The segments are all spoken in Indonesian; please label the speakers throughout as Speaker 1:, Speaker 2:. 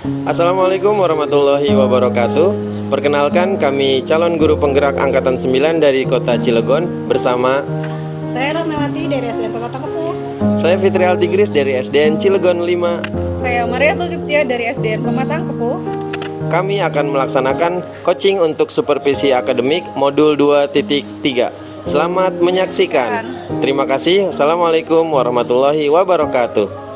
Speaker 1: Assalamualaikum warahmatullahi wabarakatuh. Perkenalkan, kami calon guru penggerak Angkatan 9 dari Kota Cilegon bersama
Speaker 2: Saya Ratnawati dari SDN Pematang Kepuh.
Speaker 1: saya Fitri Altigris dari SDN Cilegon 5.
Speaker 3: Saya Maria Tulkiptia dari SDN Pematang Kepuh.
Speaker 1: Kami akan melaksanakan coaching untuk supervisi akademik modul 2.3. Selamat menyaksikan. Terima kasih. Assalamualaikum warahmatullahi wabarakatuh.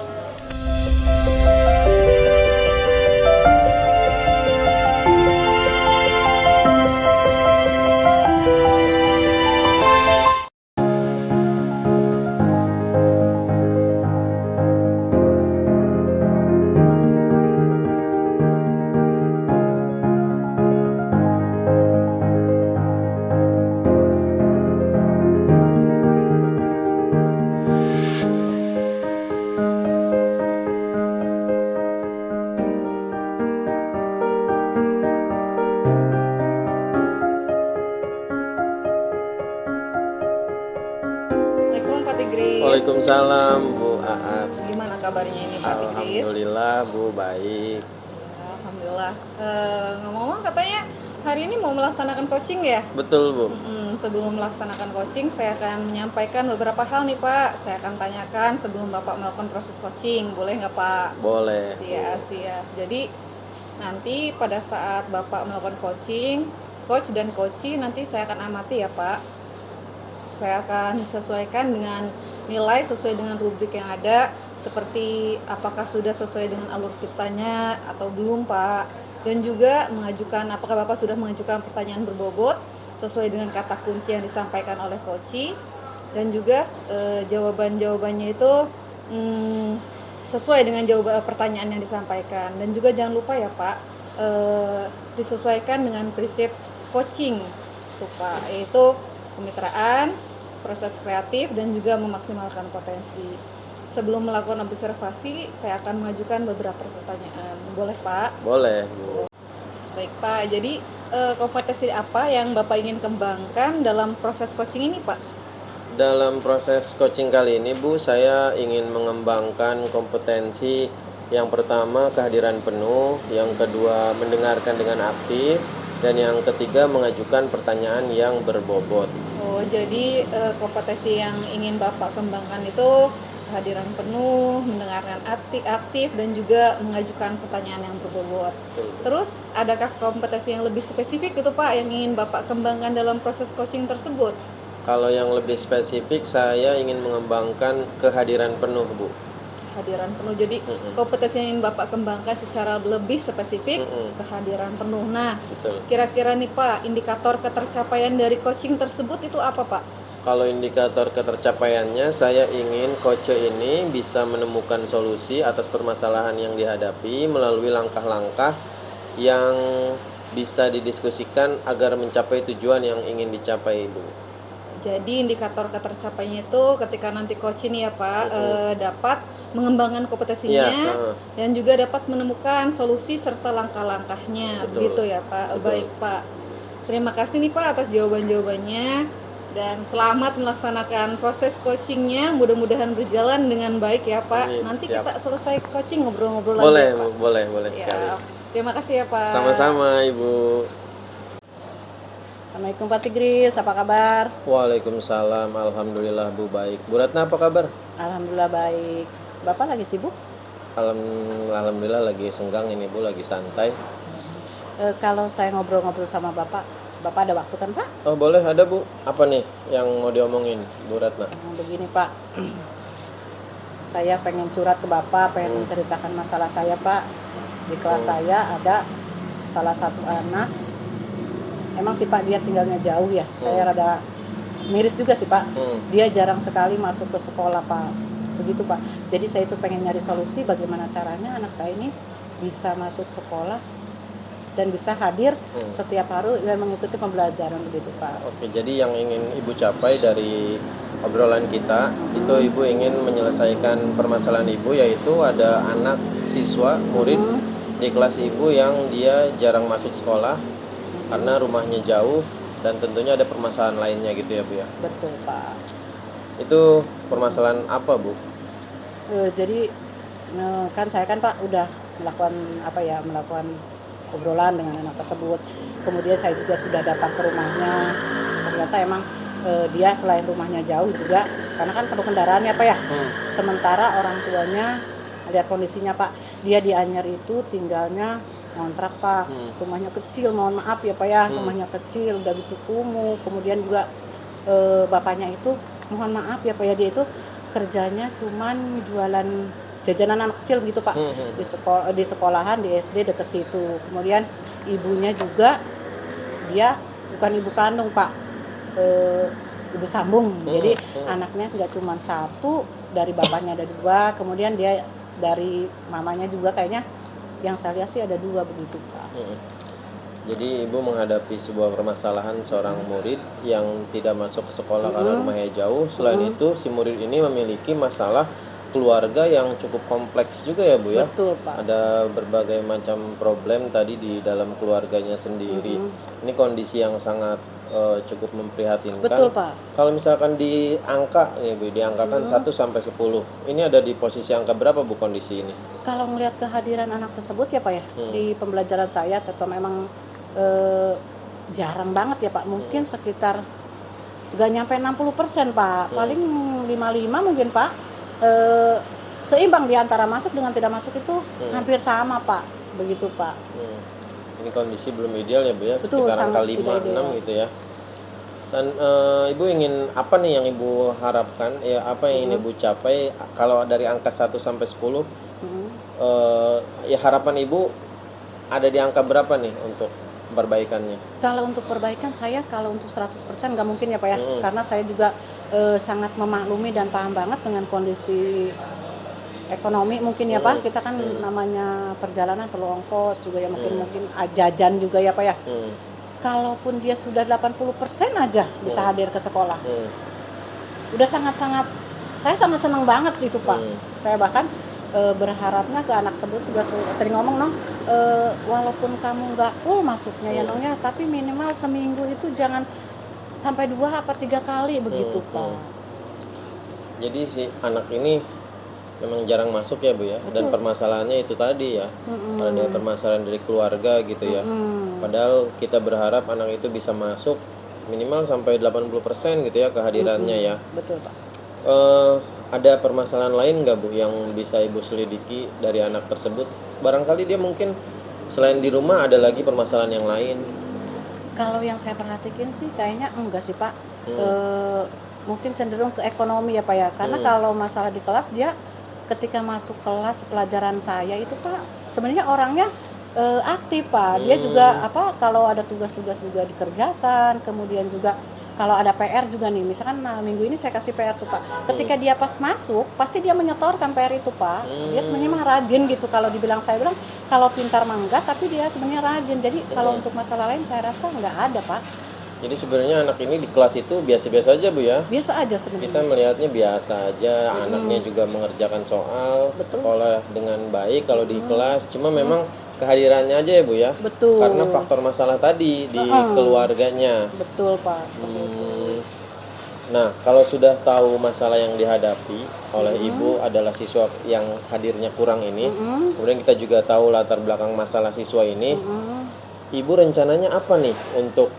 Speaker 3: Assalamualaikum Pak Tigris.
Speaker 1: Waalaikumsalam Bu Aat.
Speaker 3: Gimana kabarnya ini Pak Tigris?
Speaker 1: Alhamdulillah Bu, baik.
Speaker 3: Alhamdulillah. Ngomong-ngomong katanya hari ini mau melaksanakan coaching ya?
Speaker 1: Betul Bu.
Speaker 3: Sebelum melaksanakan coaching saya akan menyampaikan beberapa hal nih Pak. Saya akan tanyakan sebelum Bapak melakukan proses coaching. Boleh nggak Pak?
Speaker 1: Boleh.
Speaker 3: Iya, siap. Jadi nanti pada saat Bapak melakukan coaching, coach dan coachee nanti saya akan amati ya Pak. Saya akan sesuaikan dengan nilai sesuai dengan rubrik yang ada, seperti apakah sudah sesuai dengan alur ciptanya atau belum Pak. Dan juga apakah Bapak sudah mengajukan pertanyaan berbobot sesuai dengan kata kunci yang disampaikan oleh coachee, dan juga jawaban-jawabannya itu sesuai dengan pertanyaan yang disampaikan. Dan juga jangan lupa ya Pak, disesuaikan dengan prinsip coaching tuh Pak, yaitu kemitraan, proses kreatif, dan juga memaksimalkan potensi. Sebelum melakukan observasi, saya akan mengajukan beberapa pertanyaan. Boleh Pak?
Speaker 1: Boleh Bu.
Speaker 3: Baik Pak, jadi kompetensi apa yang Bapak ingin kembangkan dalam proses coaching ini Pak?
Speaker 1: Dalam proses coaching kali ini Bu, saya ingin mengembangkan kompetensi yang pertama kehadiran penuh, yang kedua mendengarkan dengan aktif, dan yang ketiga mengajukan pertanyaan yang berbobot.
Speaker 3: Oh, jadi kompetensi yang ingin Bapak kembangkan itu kehadiran penuh, mendengarkan aktif, dan juga mengajukan pertanyaan yang berbobot. Terus, adakah kompetensi yang lebih spesifik itu Pak yang ingin Bapak kembangkan dalam proses coaching tersebut?
Speaker 1: Kalau yang lebih spesifik, saya ingin mengembangkan kehadiran penuh Bu.
Speaker 3: Kehadiran penuh, jadi kompetensi yang ingin Bapak kembangkan secara lebih spesifik, kehadiran penuh. Nah,
Speaker 1: Betul.
Speaker 3: Kira-kira nih Pak, indikator ketercapaian dari coaching tersebut itu apa Pak?
Speaker 1: Kalau indikator ketercapaiannya, saya ingin coach ini bisa menemukan solusi atas permasalahan yang dihadapi melalui langkah-langkah yang bisa didiskusikan agar mencapai tujuan yang ingin dicapai Bu.
Speaker 3: Jadi indikator ketercapaiannya itu ketika nanti coach ini ya Pak dapat mengembangkan kompetensinya, dan juga dapat menemukan solusi serta langkah-langkahnya.
Speaker 1: Betul.
Speaker 3: Begitu ya Pak.
Speaker 1: Betul.
Speaker 3: Baik Pak, terima kasih nih Pak atas jawaban-jawabannya, dan selamat melaksanakan proses coachingnya. Mudah-mudahan berjalan dengan baik ya Pak.
Speaker 1: Amin.
Speaker 3: Nanti
Speaker 1: Siap.
Speaker 3: kita selesai coaching ngobrol-ngobrol
Speaker 1: Boleh
Speaker 3: lagi ya, Pak.
Speaker 1: Bu, boleh sekali.
Speaker 3: Siap. Terima kasih ya Pak.
Speaker 1: Sama-sama Ibu.
Speaker 2: Assalamualaikum Pak Tigris, apa kabar?
Speaker 1: Waalaikumsalam, alhamdulillah Bu, baik. Bu Ratna apa kabar?
Speaker 2: Alhamdulillah baik. Bapak lagi sibuk?
Speaker 1: Alhamdulillah lagi senggang ini Bu, lagi santai.
Speaker 2: Kalau saya ngobrol-ngobrol sama Bapak ada waktu kan Pak?
Speaker 1: Oh boleh, ada Bu. Apa nih yang mau diomongin Bu Ratna?
Speaker 2: Begini Pak, saya pengen curhat ke Bapak, pengen menceritakan masalah saya Pak. Di kelas saya ada salah satu anak, emang sih Pak dia tinggalnya jauh ya, saya rada miris juga sih Pak. Dia jarang sekali masuk ke sekolah Pak, begitu Pak. Jadi saya itu pengen nyari solusi bagaimana caranya anak saya ini bisa masuk sekolah dan bisa hadir setiap hari dan mengikuti pembelajaran, begitu Pak.
Speaker 1: Oke, jadi yang ingin Ibu capai dari obrolan kita itu Ibu ingin menyelesaikan permasalahan Ibu, yaitu ada anak siswa murid di kelas Ibu yang dia jarang masuk sekolah karena rumahnya jauh, dan tentunya ada permasalahan lainnya gitu ya Bu ya.
Speaker 2: Betul Pak.
Speaker 1: Itu permasalahan apa Bu?
Speaker 2: Jadi kan saya kan Pak udah melakukan obrolan dengan anak tersebut. Kemudian saya juga sudah datang ke rumahnya. Ternyata emang dia selain rumahnya jauh juga, karena kan perlu kendaraan ya Pak ya. Sementara orang tuanya lihat kondisinya Pak, dia di Anyer itu tinggalnya ngontrak Pak, rumahnya kecil, mohon maaf ya Pak ya, rumahnya kecil, udah gitu kumuh. Kemudian juga bapaknya itu, mohon maaf ya Pak ya, dia itu kerjanya cuman jualan jajanan anak kecil gitu Pak, di sekolahan, di SD deket situ. Kemudian ibunya juga, dia bukan ibu kandung Pak, ibu sambung. Jadi anaknya nggak cuma satu, dari bapaknya ada 2, kemudian dia dari mamanya juga kayaknya yang saya lihat sih ada 2 begitu Pak.
Speaker 1: Jadi ibu menghadapi sebuah permasalahan seorang murid yang tidak masuk ke sekolah karena rumahnya jauh. Selain itu si murid ini memiliki masalah keluarga yang cukup kompleks juga ya Bu ya.
Speaker 2: Betul Pak.
Speaker 1: Ada berbagai macam problem tadi di dalam keluarganya sendiri. Ini kondisi yang sangat cukup memprihatinkan.
Speaker 2: Betul Pak.
Speaker 1: Kalau misalkan di angka nih Bu, diangkakan 1 sampai 10. Ini ada di posisi angka berapa Bu kondisi ini?
Speaker 2: Kalau melihat kehadiran anak tersebut ya Pak ya, di pembelajaran saya terutama memang jarang banget ya Pak, mungkin sekitar nggak nyampe 60% Pak, paling 55 mungkin Pak. Seimbang di antara masuk dengan tidak masuk itu hampir sama Pak, begitu Pak.
Speaker 1: Ini kondisi belum ideal ya Bu ya,
Speaker 2: Betul,
Speaker 1: sekitar angka
Speaker 2: sangat
Speaker 1: 5,
Speaker 2: tidak ideal.
Speaker 1: 6 gitu ya. Ibu ingin apa nih yang Ibu harapkan, ya apa yang ingin Ibu capai kalau dari angka 1 sampai 10? Ya harapan Ibu ada di angka berapa nih untuk perbaikannya?
Speaker 2: Kalau untuk perbaikan saya, kalau untuk 100% nggak mungkin ya Pak ya, karena saya juga sangat memaklumi dan paham banget dengan kondisi ekonomi mungkin ya Pak. Kita kan namanya perjalanan perlu ongkos juga ya, mungkin jajan juga ya Pak ya. Kalaupun dia sudah 80% aja bisa hadir ke sekolah, udah sangat-sangat, saya sangat senang banget itu Pak. Saya bahkan berharapnya ke anak tersebut juga sering ngomong walaupun kamu nggak full masuknya ya Nong ya, tapi minimal seminggu itu jangan sampai 2 apa 3 kali begitu Pak.
Speaker 1: Jadi si anak ini memang jarang masuk ya Bu ya. Dan permasalahannya itu tadi ya, ada permasalahan dari keluarga gitu ya. Padahal kita berharap anak itu bisa masuk minimal sampai 80% gitu ya kehadirannya ya.
Speaker 2: Betul Pak.
Speaker 1: Ada permasalahan lain nggak Bu yang bisa Ibu selidiki dari anak tersebut? Barangkali dia mungkin selain di rumah ada lagi permasalahan yang lain.
Speaker 2: Kalau yang saya perhatikan sih kayaknya enggak sih Pak. Mungkin cenderung ke ekonomi ya Pak ya. Karena kalau masalah di kelas, dia ketika masuk kelas pelajaran saya itu Pak, sebenarnya orangnya aktif Pak. Dia juga kalau ada tugas-tugas juga dikerjakan. Kemudian juga kalau ada PR juga nih, misalkan minggu ini saya kasih PR tuh Pak. Ketika dia pas masuk, pasti dia menyetorkan PR itu Pak. Dia sebenarnya mah rajin gitu. Kalau dibilang, saya bilang kalau pintar mah enggak, tapi dia sebenarnya rajin. Jadi kalau untuk masalah lain saya rasa enggak ada Pak.
Speaker 1: Jadi sebenarnya anak ini di kelas itu biasa-biasa aja Bu ya?
Speaker 2: Biasa aja sebenarnya.
Speaker 1: Kita melihatnya biasa aja, anaknya juga mengerjakan soal, sekolah dengan baik kalau di kelas. Cuma memang kehadirannya aja ya Bu ya?
Speaker 2: Betul.
Speaker 1: Karena faktor masalah tadi di keluarganya.
Speaker 2: Betul Pak. Seperti itu.
Speaker 1: Nah, kalau sudah tahu masalah yang dihadapi oleh Ibu adalah siswa yang hadirnya kurang ini, kemudian kita juga tahu latar belakang masalah siswa ini, Ibu rencananya apa nih untuk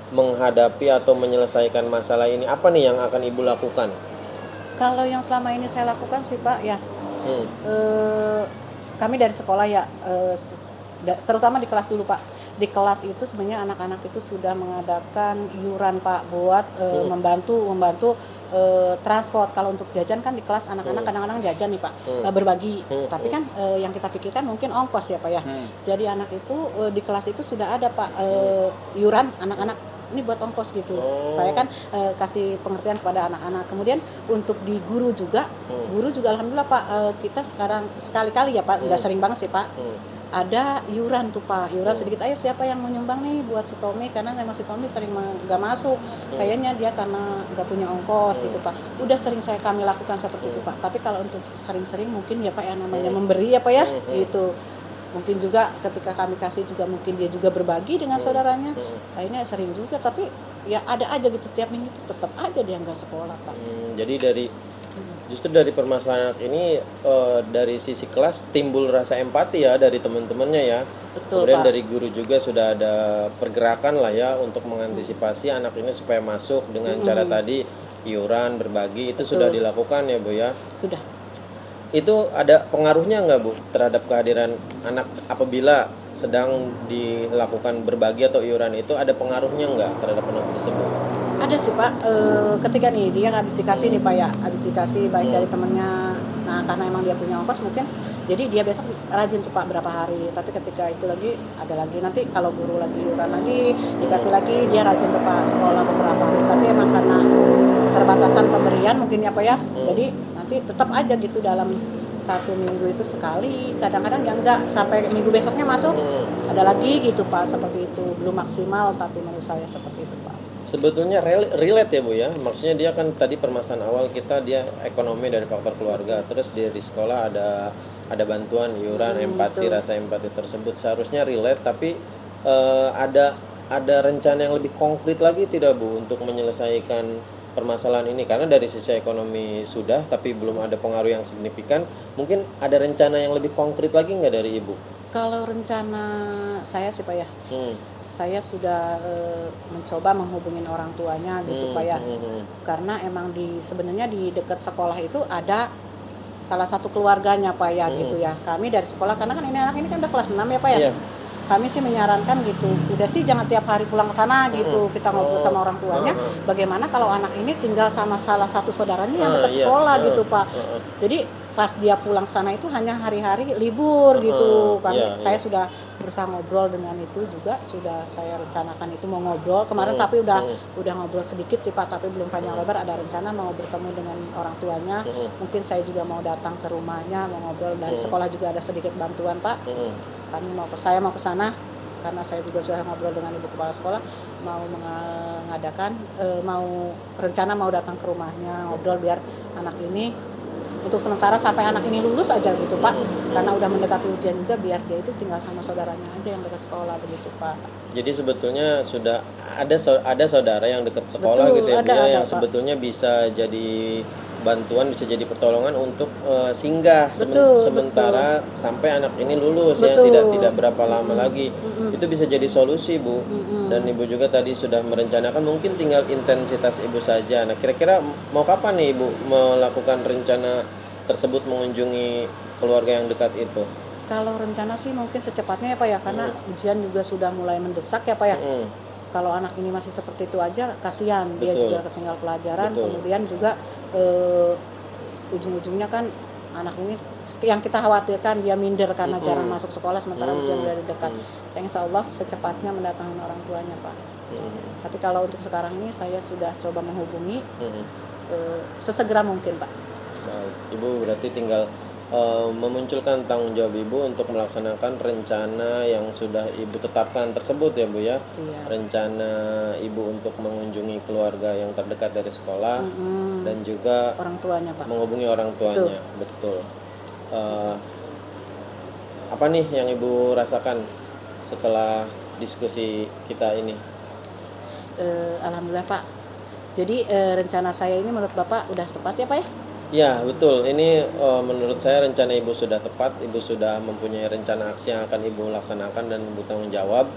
Speaker 1: menghadapi atau menyelesaikan masalah ini? Apa nih yang akan Ibu lakukan?
Speaker 2: Kalau yang selama ini saya lakukan sih Pak ya, kami dari sekolah ya, terutama di kelas dulu Pak. Di kelas itu sebenarnya anak-anak itu sudah mengadakan iuran Pak buat membantu transport. Kalau untuk jajan kan di kelas anak-anak kadang-kadang jajan nih Pak, berbagi. Tapi kan yang kita pikirkan mungkin ongkos ya Pak ya. Jadi anak itu di kelas itu sudah ada Pak iuran anak-anak ini buat ongkos gitu. Saya kan kasih pengertian kepada anak-anak. Kemudian untuk di guru juga alhamdulillah Pak, kita sekarang sekali-kali ya Pak, nggak sering banget sih Pak. Ada iuran tuh Pak, iuran sedikit, ayo siapa yang mau nyumbang nih buat si Tommy, karena memang si Tommy sering nggak masuk, kayaknya dia karena nggak punya ongkos gitu Pak. Udah sering kami lakukan seperti itu Pak. Tapi kalau untuk sering-sering mungkin ya Pak ya, namanya memberi ya Pak ya, gitu. Mungkin juga ketika kami kasih juga mungkin dia juga berbagi dengan saudaranya, akhirnya sering juga. Tapi ya ada aja gitu, tiap minggu itu tetap aja dia nggak sekolah Pak.
Speaker 1: Jadi dari Justru dari permasalahan anak ini dari sisi kelas timbul rasa empati ya dari teman-temannya ya.
Speaker 2: Betul,
Speaker 1: Kemudian
Speaker 2: Pak.
Speaker 1: dari guru juga sudah ada pergerakan lah ya untuk mengantisipasi anak ini supaya masuk dengan cara tadi iuran berbagi itu sudah
Speaker 2: Betul.
Speaker 1: dilakukan ya Bu ya.
Speaker 2: Sudah.
Speaker 1: Itu ada pengaruhnya nggak Bu terhadap kehadiran anak apabila sedang dilakukan berbagi atau iuran itu ada pengaruhnya nggak terhadap anak tersebut?
Speaker 2: Ada sih Pak, ketika nih dia habis dikasih nih Pak ya, habis dikasih baik dari temennya, nah karena emang dia punya ongkos mungkin, jadi dia besok rajin tuh Pak berapa hari, tapi ketika itu lagi ada lagi, nanti kalau guru lagi iuran lagi, dikasih lagi, dia rajin tuh Pak sekolah beberapa hari, tapi emang karena keterbatasan pemberian mungkin ya Pak ya, jadi nanti tetap aja gitu dalam 1 minggu itu sekali, kadang-kadang ya enggak, sampai minggu besoknya masuk, ada lagi gitu Pak, seperti itu, belum maksimal tapi menurut saya seperti itu Pak.
Speaker 1: Sebetulnya relate ya Bu ya, maksudnya dia kan tadi permasalahan awal kita dia ekonomi dari faktor keluarga, terus di sekolah ada bantuan iuran, empati,
Speaker 2: Betul.
Speaker 1: rasa empati tersebut seharusnya relate, tapi ada rencana yang lebih konkret lagi tidak Bu untuk menyelesaikan permasalahan ini, karena dari sisi ekonomi sudah tapi belum ada pengaruh yang signifikan, mungkin ada rencana yang lebih konkret lagi nggak dari Ibu?
Speaker 2: Kalau rencana saya sih Pak ya, saya sudah mencoba menghubungin orang tuanya gitu Pak ya, karena emang sebenarnya di dekat sekolah itu ada salah satu keluarganya Pak ya gitu ya. Kami dari sekolah karena kan ini anak ini kan udah kelas 6 ya Pak ya.
Speaker 1: Iya.
Speaker 2: Kami sih menyarankan gitu, udah sih jangan tiap hari pulang ke sana gitu, kita ngobrol sama orang tuanya. Bagaimana kalau anak ini tinggal sama salah satu saudaranya yang dekat
Speaker 1: Iya.
Speaker 2: sekolah gitu Pak. Jadi pas dia pulang ke sana itu hanya hari-hari libur gitu.
Speaker 1: Iya,
Speaker 2: Saya
Speaker 1: iya.
Speaker 2: sudah berusaha ngobrol dengan itu juga, sudah saya rencanakan itu mau ngobrol kemarin, tapi udah ngobrol sedikit sih Pak, tapi belum panjang lebar, ada rencana mau bertemu dengan orang tuanya. Mungkin saya juga mau datang ke rumahnya, mau ngobrol, dari sekolah juga ada sedikit bantuan Pak. Saya mau ke sana karena saya juga sudah ngobrol dengan ibu kepala sekolah, mau mengadakan rencana mau datang ke rumahnya ngobrol biar anak ini untuk sementara sampai anak ini lulus aja gitu Pak, karena udah mendekati ujian juga, biar dia itu tinggal sama saudaranya aja yang dekat sekolah begitu Pak.
Speaker 1: Jadi sebetulnya sudah ada saudara yang dekat sekolah
Speaker 2: Betul,
Speaker 1: gitu ya Bu
Speaker 2: ada,
Speaker 1: ya, yang
Speaker 2: Pak.
Speaker 1: sebetulnya bisa jadi bantuan, bisa jadi pertolongan untuk singgah
Speaker 2: Betul,
Speaker 1: sementara sampai anak ini lulus ya,
Speaker 2: Betul.
Speaker 1: tidak berapa lama lagi. Itu bisa jadi solusi Bu. Dan Ibu juga tadi sudah merencanakan, mungkin tinggal intensitas Ibu saja. Nah, kira-kira mau kapan nih Ibu melakukan rencana tersebut mengunjungi keluarga yang dekat itu?
Speaker 2: Kalau rencana sih mungkin secepatnya ya Pak ya, karena ujian juga sudah mulai mendesak ya Pak ya. Kalau anak ini masih seperti itu aja kasihan, dia
Speaker 1: Betul.
Speaker 2: juga ketinggal pelajaran,
Speaker 1: Betul.
Speaker 2: kemudian juga ujung-ujungnya kan anak ini yang kita khawatirkan dia minder karena jarang masuk sekolah sementara ujian udah dekat. Saya insya Allah secepatnya mendatangi orang tuanya Pak. Tapi kalau untuk sekarang ini saya sudah coba menghubungi sesegera mungkin Pak.
Speaker 1: Baik, Ibu berarti tinggal memunculkan tanggung jawab Ibu untuk melaksanakan rencana yang sudah Ibu tetapkan tersebut ya Bu ya.
Speaker 2: Siap.
Speaker 1: Rencana Ibu untuk mengunjungi keluarga yang terdekat dari sekolah dan juga
Speaker 2: Orang tuanya Pak.
Speaker 1: menghubungi orang tuanya. Betul. Apa nih yang Ibu rasakan setelah diskusi kita ini?
Speaker 2: Alhamdulillah Pak. Jadi rencana saya ini menurut Bapak udah tepat ya Pak ya?
Speaker 1: Ya betul, ini menurut saya rencana Ibu sudah tepat, Ibu sudah mempunyai rencana aksi yang akan Ibu laksanakan dan Ibu tanggung jawab.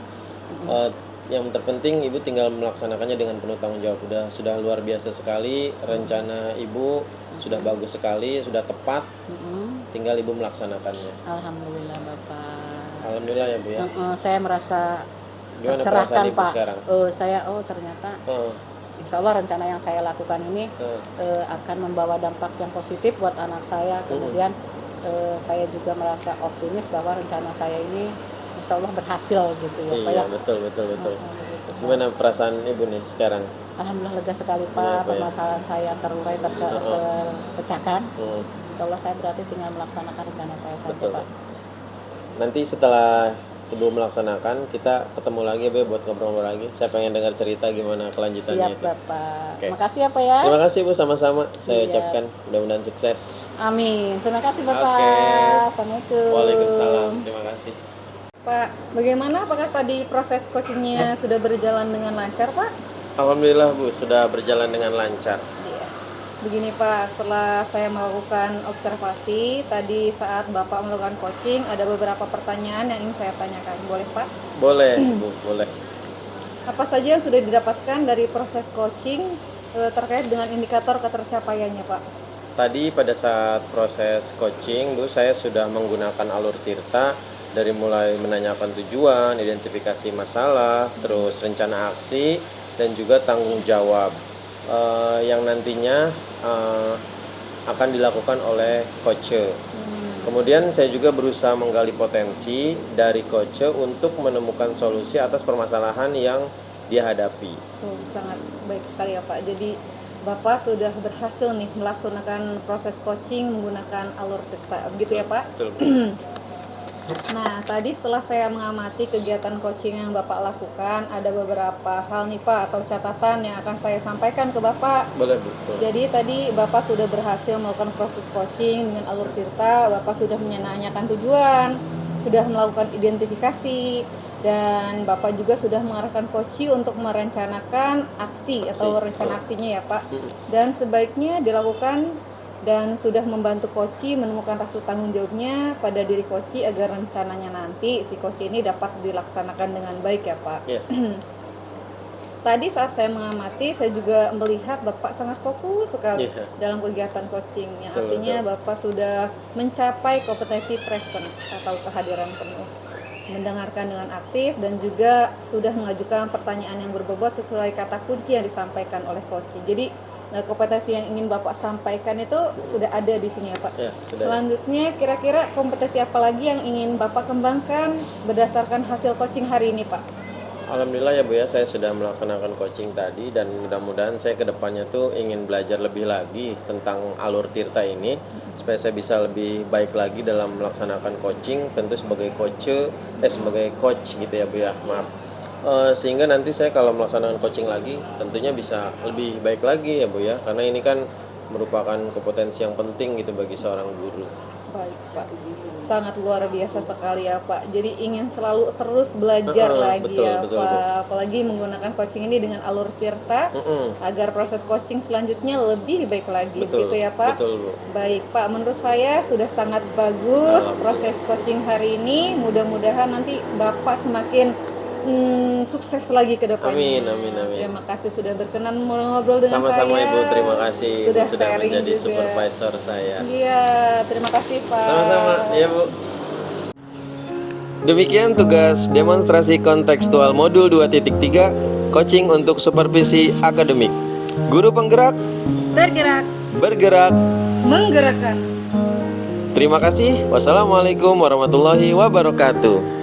Speaker 1: Yang terpenting Ibu tinggal melaksanakannya dengan penuh tanggung jawab. Sudah luar biasa sekali, rencana Ibu sudah bagus sekali, sudah tepat, tinggal Ibu melaksanakannya.
Speaker 2: Alhamdulillah Bapak.
Speaker 1: Alhamdulillah ya Bu ya.
Speaker 2: Saya merasa
Speaker 1: Gimana
Speaker 2: tercerahkan
Speaker 1: perasaan Ibu
Speaker 2: Pak.
Speaker 1: sekarang?
Speaker 2: Ternyata
Speaker 1: Heeh,
Speaker 2: insya Allah rencana yang saya lakukan ini akan membawa dampak yang positif buat anak saya. Kemudian saya juga merasa optimis bahwa rencana saya ini insya Allah berhasil gitu ya Pak
Speaker 1: Iya
Speaker 2: ya.
Speaker 1: betul.
Speaker 2: Begitu, Pak.
Speaker 1: Gimana perasaan Ibu nih sekarang?
Speaker 2: Alhamdulillah lega sekali
Speaker 1: Iya,
Speaker 2: Pak,
Speaker 1: Pak, ya.
Speaker 2: permasalahan saya terurai, terpecahkan. Insya Allah saya berarti tinggal melaksanakan rencana saya saja
Speaker 1: Betul.
Speaker 2: Pak.
Speaker 1: Nanti setelah Ibu melaksanakan, kita ketemu lagi ya Bu, buat ngobrol lagi. Saya pengen dengar cerita gimana kelanjutannya
Speaker 2: Siap
Speaker 1: itu.
Speaker 2: Bapak.
Speaker 1: Oke.
Speaker 2: Makasih ya Pak ya.
Speaker 1: Terima kasih Bu, sama-sama. Saya
Speaker 2: Siap.
Speaker 1: ucapkan mudah-mudahan sukses.
Speaker 2: Amin. Terima kasih Bapak.
Speaker 1: Oke.
Speaker 2: Assalamualaikum.
Speaker 1: Waalaikumsalam. Terima kasih.
Speaker 3: Pak, bagaimana, apakah tadi proses coachingnya sudah berjalan dengan lancar Pak?
Speaker 1: Alhamdulillah Bu, sudah berjalan dengan lancar.
Speaker 3: Iya. Begini Pak, setelah saya melakukan observasi, tadi saat Bapak melakukan coaching, ada beberapa pertanyaan yang ingin saya tanyakan. Boleh Pak?
Speaker 1: Boleh, Bu, boleh.
Speaker 3: Apa saja yang sudah didapatkan dari proses coaching terkait dengan indikator ketercapaiannya Pak?
Speaker 1: Tadi pada saat proses coaching, Bu, saya sudah menggunakan alur Tirta dari mulai menanyakan tujuan, identifikasi masalah, terus rencana aksi, dan juga tanggung jawab yang nantinya akan dilakukan oleh coach. Kemudian saya juga berusaha menggali potensi dari coach untuk menemukan solusi atas permasalahan yang dia hadapi.
Speaker 3: Sangat baik sekali ya Pak. Jadi Bapak sudah berhasil nih melaksanakan proses coaching menggunakan alur Tirta, begitu ya Pak?
Speaker 1: Betul.
Speaker 3: Nah, tadi setelah saya mengamati kegiatan coaching yang Bapak lakukan, ada beberapa hal nih Pak atau catatan yang akan saya sampaikan ke Bapak.
Speaker 1: Boleh, betul.
Speaker 3: Jadi tadi Bapak sudah berhasil melakukan proses coaching dengan alur Tirta, Bapak sudah menanyakan tujuan, sudah melakukan identifikasi, dan Bapak juga sudah mengarahkan coach untuk merencanakan aksi atau rencana aksinya ya Pak. Dan sebaiknya dilakukan dan sudah membantu coach menemukan rasa tanggung jawabnya pada diri coach agar rencananya nanti si coach ini dapat dilaksanakan dengan baik ya Pak.
Speaker 1: Yeah.
Speaker 3: Tadi saat saya mengamati, saya juga melihat Bapak sangat fokus sekali dalam kegiatan coaching, yang artinya Bapak sudah mencapai kompetensi presence atau kehadiran penuh, mendengarkan dengan aktif, dan juga sudah mengajukan pertanyaan yang berbobot sesuai kata kunci yang disampaikan oleh coach. Jadi kompetensi yang ingin Bapak sampaikan itu sudah ada di sini ya Pak.
Speaker 1: Ya,
Speaker 3: selanjutnya kira-kira kompetensi apa lagi yang ingin Bapak kembangkan berdasarkan hasil coaching hari ini Pak?
Speaker 1: Alhamdulillah ya Bu ya, saya sudah melaksanakan coaching tadi dan mudah-mudahan saya kedepannya tuh ingin belajar lebih lagi tentang alur Tirta ini supaya saya bisa lebih baik lagi dalam melaksanakan coaching, tentu sebagai coach gitu ya Bu ya, maaf. Sehingga nanti saya kalau melaksanakan coaching lagi tentunya bisa lebih baik lagi ya Bu ya, karena ini kan merupakan kompetensi yang penting gitu bagi seorang guru.
Speaker 3: Baik Pak, sangat luar biasa sekali ya Pak. Jadi ingin selalu terus belajar lagi betul, Pak. Apalagi menggunakan coaching ini dengan alur Tirta agar proses coaching selanjutnya lebih baik lagi, gitu ya Pak.
Speaker 1: Betul, Bu.
Speaker 3: Baik Pak, menurut saya sudah sangat bagus proses coaching hari ini. Mudah-mudahan nanti Bapak semakin sukses lagi ke depannya.
Speaker 1: Amin.
Speaker 3: Terima kasih sudah berkenan ngobrol dengan saya.
Speaker 1: Sama-sama Ibu, terima kasih
Speaker 3: sudah
Speaker 1: menjadi
Speaker 3: juga.
Speaker 1: supervisor saya.
Speaker 3: Iya, terima kasih Pak.
Speaker 1: Sama-sama, ya Bu. Demikian tugas demonstrasi kontekstual modul 2.3 coaching untuk supervisi akademik. Guru penggerak, bergerak,
Speaker 3: menggerakkan.
Speaker 1: Terima kasih. Wassalamualaikum warahmatullahi wabarakatuh.